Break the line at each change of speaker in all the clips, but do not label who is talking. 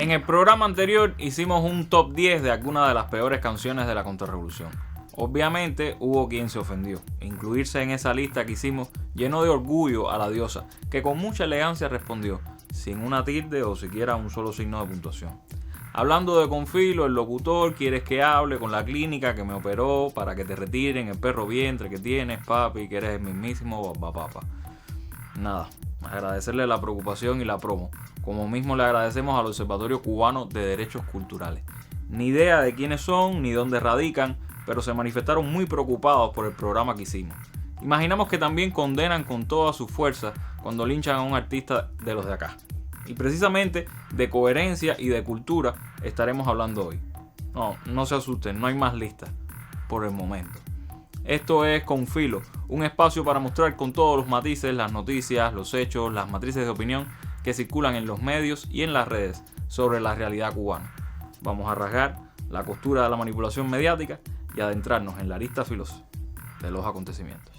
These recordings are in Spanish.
En el programa anterior hicimos un top 10 de algunas de las peores canciones de la contrarrevolución. Obviamente hubo quien se ofendió. Incluirse en esa lista que hicimos llenó de orgullo a la diosa, que con mucha elegancia respondió, sin una tilde o siquiera un solo signo de puntuación. Hablando de Confilo, el locutor, quieres que hable con la clínica que me operó para que te retiren el perro vientre que tienes, papi, que eres el mismísimo papá. Nada, agradecerle la preocupación y la promo, como mismo le agradecemos al Observatorio Cubano de Derechos Culturales. Ni idea de quiénes son ni dónde radican, pero se manifestaron muy preocupados por el programa que hicimos. Imaginamos que también condenan con toda su fuerza cuando linchan a un artista de los de acá. Y precisamente de coherencia y de cultura estaremos hablando hoy. No se asusten, no hay más listas por el momento. Esto es Confilo, un espacio para mostrar con todos los matices las noticias, los hechos, las matrices de opinión que circulan en los medios y en las redes sobre la realidad cubana. Vamos a rasgar la costura de la manipulación mediática y adentrarnos en la arista filosa de los acontecimientos.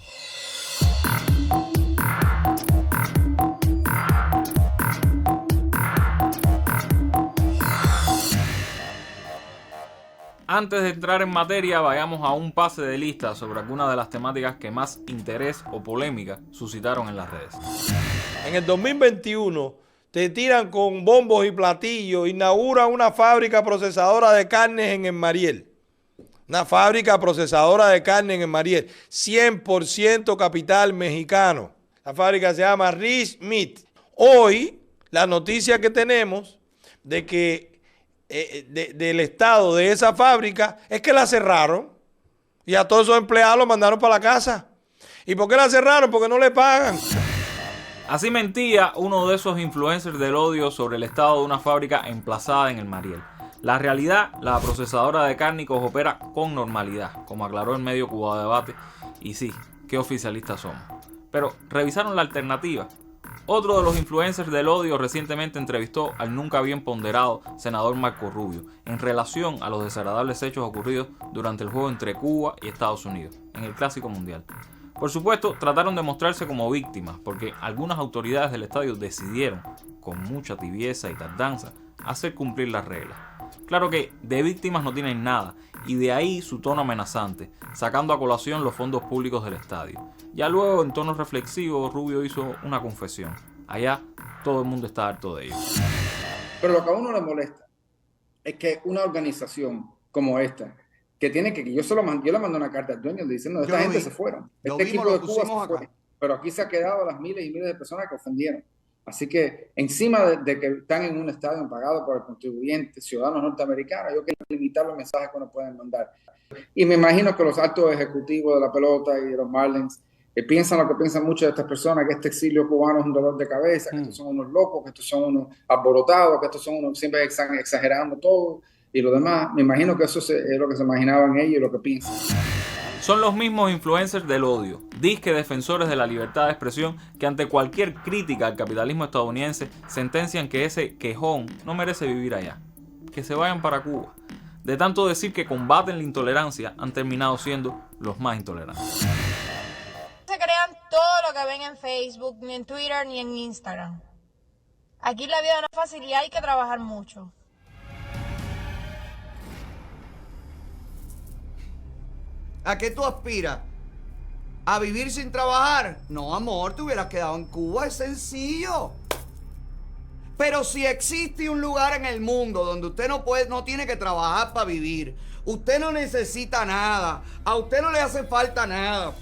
Antes de entrar en materia, vayamos a un pase de lista sobre algunas de las temáticas que más interés o polémica suscitaron en las redes.
En el 2021 te tiran con bombos y platillos, inauguran una fábrica procesadora de carnes en el Mariel. Una fábrica procesadora de carne en el Mariel, 100% capital mexicano. La fábrica se llama Rich Meat. Hoy, la noticia que tenemos de que del estado de esa fábrica es que la cerraron y a todos esos empleados los mandaron para la casa. ¿Y por qué la cerraron? Porque no le pagan.
Así mentía uno de esos influencers del odio sobre el estado de una fábrica emplazada en el Mariel. La realidad, la procesadora de cárnicos opera con normalidad, como aclaró el medio Cuba Debate, y sí, qué oficialistas somos. Pero revisaron la alternativa. Otro de los influencers del odio recientemente entrevistó al nunca bien ponderado senador Marco Rubio en relación a los desagradables hechos ocurridos durante el juego entre Cuba y Estados Unidos en el Clásico Mundial. Por supuesto, trataron de mostrarse como víctimas porque algunas autoridades del estadio decidieron, con mucha tibieza y tardanza, hacer cumplir las reglas. Claro que de víctimas no tienen nada, y de ahí su tono amenazante, sacando a colación los fondos públicos del estadio. Ya luego, en tono reflexivo, Rubio hizo una confesión. Allá todo el mundo está harto de ellos.
Pero lo que a uno le molesta es que una organización como esta, que tiene que yo le mandé una carta al dueño diciendo que esta gente se fueron. Este equipo de Cuba se fue, pero aquí se ha quedado las miles y miles de personas que ofendieron. Así que encima de que están en un estadio pagado por el contribuyente, ciudadanos norteamericanos, yo quiero limitar los mensajes que nos pueden mandar. Y me imagino que los altos ejecutivos de la pelota y de los Marlins piensan lo que piensan muchos de estas personas, que este exilio cubano es un dolor de cabeza, que estos son unos locos, que estos son unos alborotados, que estos son unos siempre exagerando todo y lo demás. Me imagino que eso es lo que se imaginaban ellos y lo que piensan.
Son los mismos influencers del odio, disque defensores de la libertad de expresión, que ante cualquier crítica al capitalismo estadounidense sentencian que ese quejón no merece vivir allá, que se vayan para Cuba. De tanto decir que combaten la intolerancia, han terminado siendo los más intolerantes.
No se crean todo lo que ven en Facebook, ni en Twitter, ni en Instagram. Aquí la vida no es fácil y hay que trabajar mucho.
¿A qué tú aspiras? ¿A vivir sin trabajar? No, amor, te hubieras quedado en Cuba, es sencillo. Pero si existe un lugar en el mundo donde usted no tiene que trabajar para vivir, usted no necesita nada, a usted no le hace falta nada,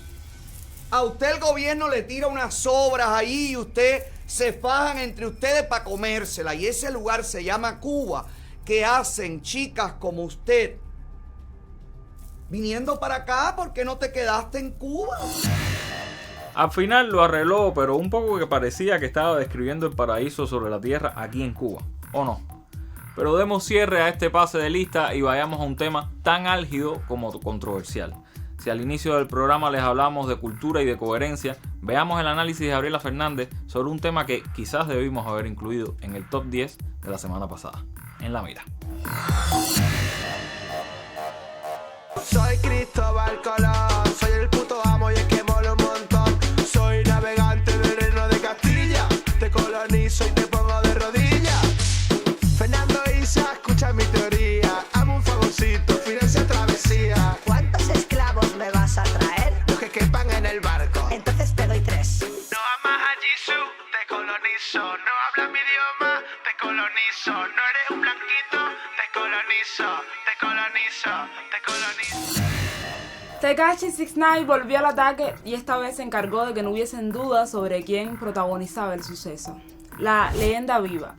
a usted el gobierno le tira unas sobras ahí y usted se fajan entre ustedes para comérsela, y ese lugar se llama Cuba. ¿Qué hacen chicas como usted viniendo para acá? ¿Por qué no te quedaste en Cuba?
Al final lo arregló, pero un poco que parecía que estaba describiendo el paraíso sobre la tierra aquí en Cuba, ¿o no? Pero demos cierre a este pase de lista y vayamos a un tema tan álgido como controversial. Si al inicio del programa les hablamos de cultura y de coherencia, veamos el análisis de Gabriela Fernández sobre un tema que quizás debimos haber incluido en el top 10 de la semana pasada. En la mira.
Soy Cristóbal Colón, soy el puto amo y es que mola un montón. Soy navegante del reino de Castilla, te colonizo y te pongo de rodillas. Fernando y colonizo. No hablas mi idioma, te colonizo. No eres un blanquito, te colonizo, te colonizo, te colonizo.
Tekashi 6ix9ine volvió al ataque y esta vez se encargó de que no hubiesen dudas sobre quién protagonizaba el suceso. La leyenda viva.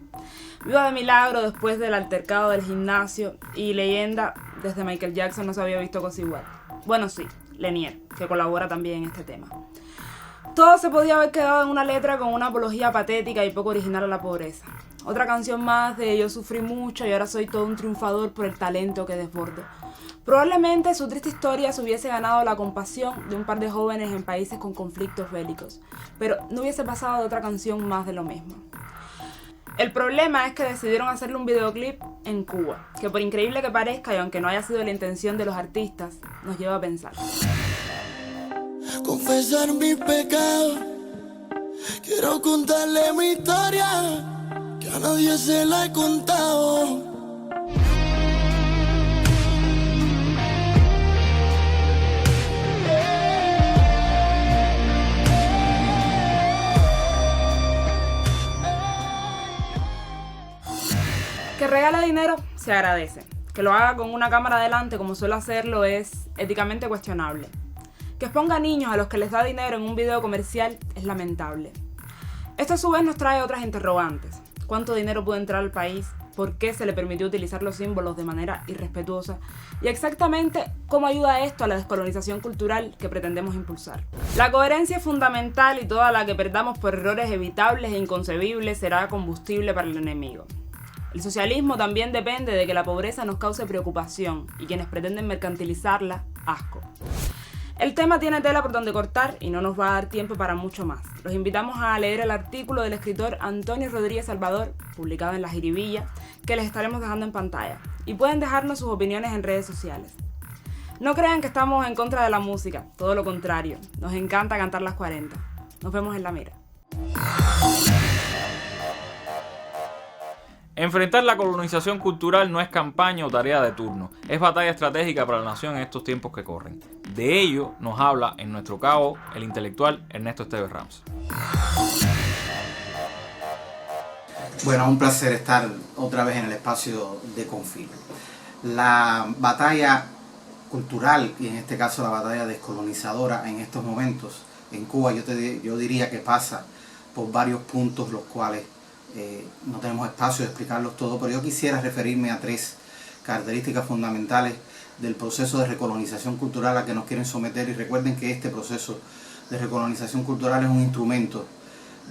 Viva de milagro después del altercado del gimnasio y leyenda desde Michael Jackson no se había visto cosa igual. Bueno, sí, Lenier, que colabora también en este tema. Todo se podía haber quedado en una letra con una apología patética y poco original a la pobreza. Otra canción más de yo sufrí mucho y ahora soy todo un triunfador por el talento que desbordo. Probablemente su triste historia se hubiese ganado la compasión de un par de jóvenes en países con conflictos bélicos, pero no hubiese pasado de otra canción más de lo mismo. El problema es que decidieron hacerle un videoclip en Cuba, que por increíble que parezca y aunque no haya sido la intención de los artistas, nos lleva a pensar.
Confesar mis pecados, quiero contarle mi historia, que a nadie se la he contado.
Que regale dinero se agradece. Que lo haga con una cámara delante como suele hacerlo es éticamente cuestionable. Que exponga a niños a los que les da dinero en un video comercial es lamentable. Esto a su vez nos trae otras interrogantes. ¿Cuánto dinero puede entrar al país? ¿Por qué se le permitió utilizar los símbolos de manera irrespetuosa? Y exactamente cómo ayuda esto a la descolonización cultural que pretendemos impulsar. La coherencia es fundamental y toda la que perdamos por errores evitables e inconcebibles será combustible para el enemigo. El socialismo también depende de que la pobreza nos cause preocupación y quienes pretenden mercantilizarla, asco. El tema tiene tela por donde cortar y no nos va a dar tiempo para mucho más. Los invitamos a leer el artículo del escritor Antonio Rodríguez Salvador, publicado en La Jiribilla, que les estaremos dejando en pantalla. Y pueden dejarnos sus opiniones en redes sociales. No crean que estamos en contra de la música, todo lo contrario. Nos encanta cantar las 40. Nos vemos en la mira.
Enfrentar la colonización cultural no es campaña o tarea de turno, es batalla estratégica para la nación en estos tiempos que corren. De ello nos habla en nuestro cabo el intelectual Ernesto Esteves Rams.
Bueno, un placer estar otra vez en el espacio de Confil. La batalla cultural, y en este caso la batalla descolonizadora en estos momentos en Cuba, yo diría que pasa por varios puntos los cuales no tenemos espacio de explicarlos todos, pero yo quisiera referirme a tres características fundamentales del proceso de recolonización cultural a que nos quieren someter. Y recuerden que este proceso de recolonización cultural es un instrumento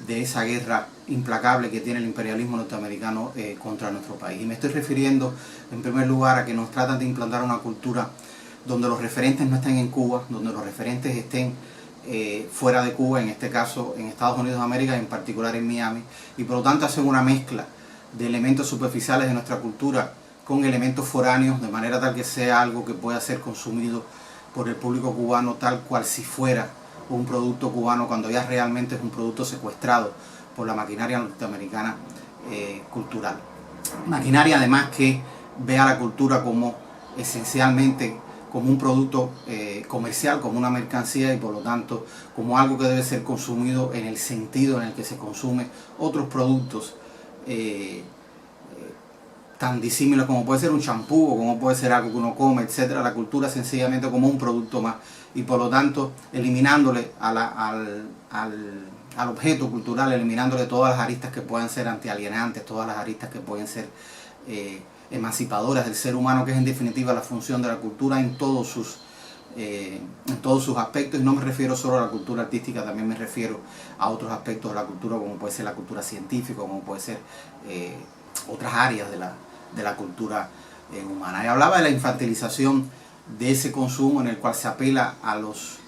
de esa guerra implacable que tiene el imperialismo norteamericano contra nuestro país. Y me estoy refiriendo en primer lugar a que nos tratan de implantar una cultura donde los referentes no estén en Cuba, donde los referentes estén fuera de Cuba, en este caso en Estados Unidos de América, en particular en Miami, y por lo tanto hacen una mezcla de elementos superficiales de nuestra cultura con elementos foráneos, de manera tal que sea algo que pueda ser consumido por el público cubano tal cual si fuera un producto cubano, cuando ya realmente es un producto secuestrado por la maquinaria norteamericana cultural. Maquinaria además que ve a la cultura como esencialmente como un producto comercial, como una mercancía y por lo tanto como algo que debe ser consumido en el sentido en el que se consume otros productos tan disímiles como puede ser un champú o como puede ser algo que uno come, etcétera. La cultura sencillamente como un producto más y por lo tanto eliminándole al objeto cultural, eliminándole todas las aristas que puedan ser antialienantes, todas las aristas que pueden ser emancipadoras del ser humano, que es en definitiva la función de la cultura en todos sus aspectos. Y no me refiero solo a la cultura artística, también me refiero a otros aspectos de la cultura, como puede ser la cultura científica, como puede ser otras áreas de la cultura humana. Y hablaba de la infantilización de ese consumo en el cual se apela a los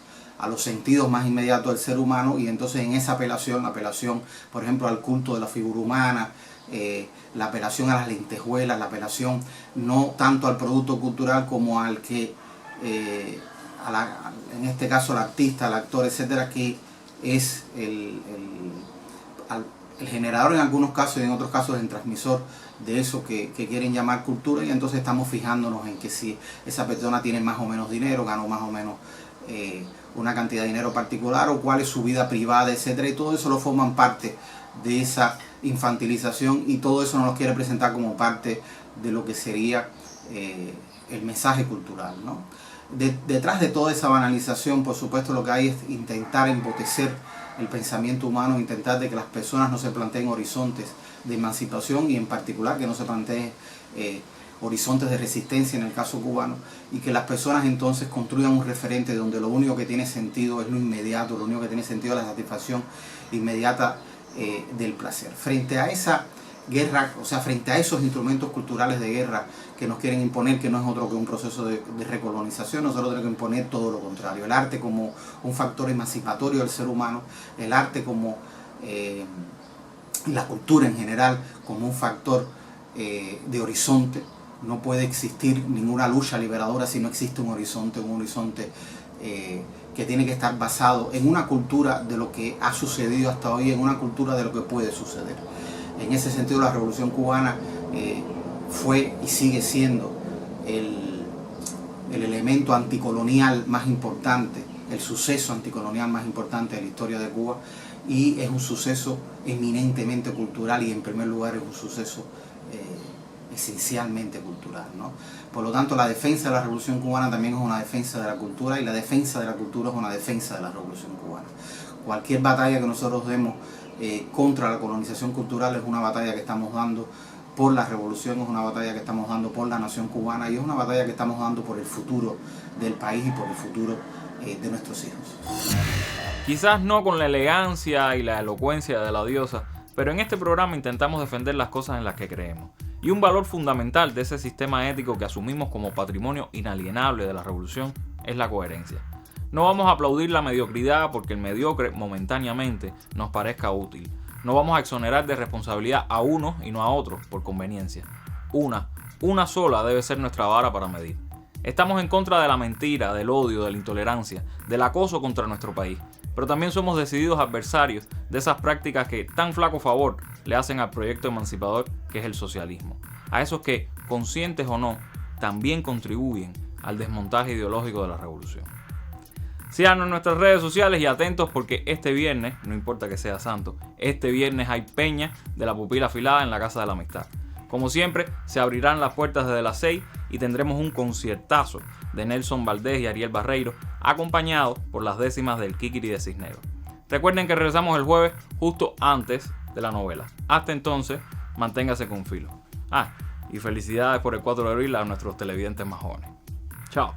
sentidos más inmediatos del ser humano, y entonces en esa apelación, por ejemplo al culto de la figura humana, la apelación a las lentejuelas, la apelación no tanto al producto cultural como al que, en este caso al artista, al actor, etcétera, que es el generador en algunos casos y en otros casos el transmisor de eso que quieren llamar cultura. Y entonces estamos fijándonos en que si esa persona tiene más o menos dinero, ganó más o menos una cantidad de dinero particular o cuál es su vida privada, etcétera, y todo eso lo forman parte de esa infantilización, y todo eso nos lo quiere presentar como parte de lo que sería el mensaje cultural, ¿no? Detrás de toda esa banalización, por supuesto, lo que hay es intentar embotecer el pensamiento humano, intentar de que las personas no se planteen horizontes de emancipación, y en particular que no se planteen horizontes de resistencia en el caso cubano, y que las personas entonces construyan un referente donde lo único que tiene sentido es lo inmediato, lo único que tiene sentido es la satisfacción inmediata del placer. Frente a esa guerra, o sea, frente a esos instrumentos culturales de guerra que nos quieren imponer, que no es otro que un proceso de recolonización, nosotros tenemos que imponer todo lo contrario. El arte como un factor emancipatorio del ser humano, el arte como la cultura en general como un factor de horizonte. No puede existir ninguna lucha liberadora si no existe un horizonte que tiene que estar basado en una cultura de lo que ha sucedido hasta hoy, en una cultura de lo que puede suceder. En ese sentido, la Revolución Cubana fue y sigue siendo el elemento anticolonial más importante, el suceso anticolonial más importante de la historia de Cuba, y es un suceso eminentemente cultural, y en primer lugar es un suceso esencialmente cultural, ¿no? Por lo tanto, la defensa de la Revolución Cubana también es una defensa de la cultura, y la defensa de la cultura es una defensa de la Revolución Cubana. Cualquier batalla que nosotros demos contra la colonización cultural es una batalla que estamos dando por la revolución, es una batalla que estamos dando por la nación cubana, y es una batalla que estamos dando por el futuro del país y por el futuro de nuestros hijos.
Quizás no con la elegancia y la elocuencia de la diosa, pero en este programa intentamos defender las cosas en las que creemos. Y un valor fundamental de ese sistema ético que asumimos como patrimonio inalienable de la revolución es la coherencia. No vamos a aplaudir la mediocridad porque el mediocre momentáneamente nos parezca útil. No vamos a exonerar de responsabilidad a unos y no a otros por conveniencia. Una sola debe ser nuestra vara para medir. Estamos en contra de la mentira, del odio, de la intolerancia, del acoso contra nuestro país. Pero también somos decididos adversarios de esas prácticas que tan flaco favor le hacen al proyecto emancipador que es el socialismo. A esos que, conscientes o no, también contribuyen al desmontaje ideológico de la revolución. Síganos en nuestras redes sociales y atentos porque este viernes, no importa que sea santo, este viernes hay peña de la pupila afilada en la Casa de la Amistad. Como siempre, se abrirán las puertas desde las 6 y tendremos un conciertazo de Nelson Valdés y Ariel Barreiro, acompañado por las décimas del Kikiri de Cisneros. Recuerden que regresamos el jueves justo antes de la novela. Hasta entonces, manténgase con filo. Y felicidades por el 4 de abril a nuestros televidentes más jóvenes. Chao.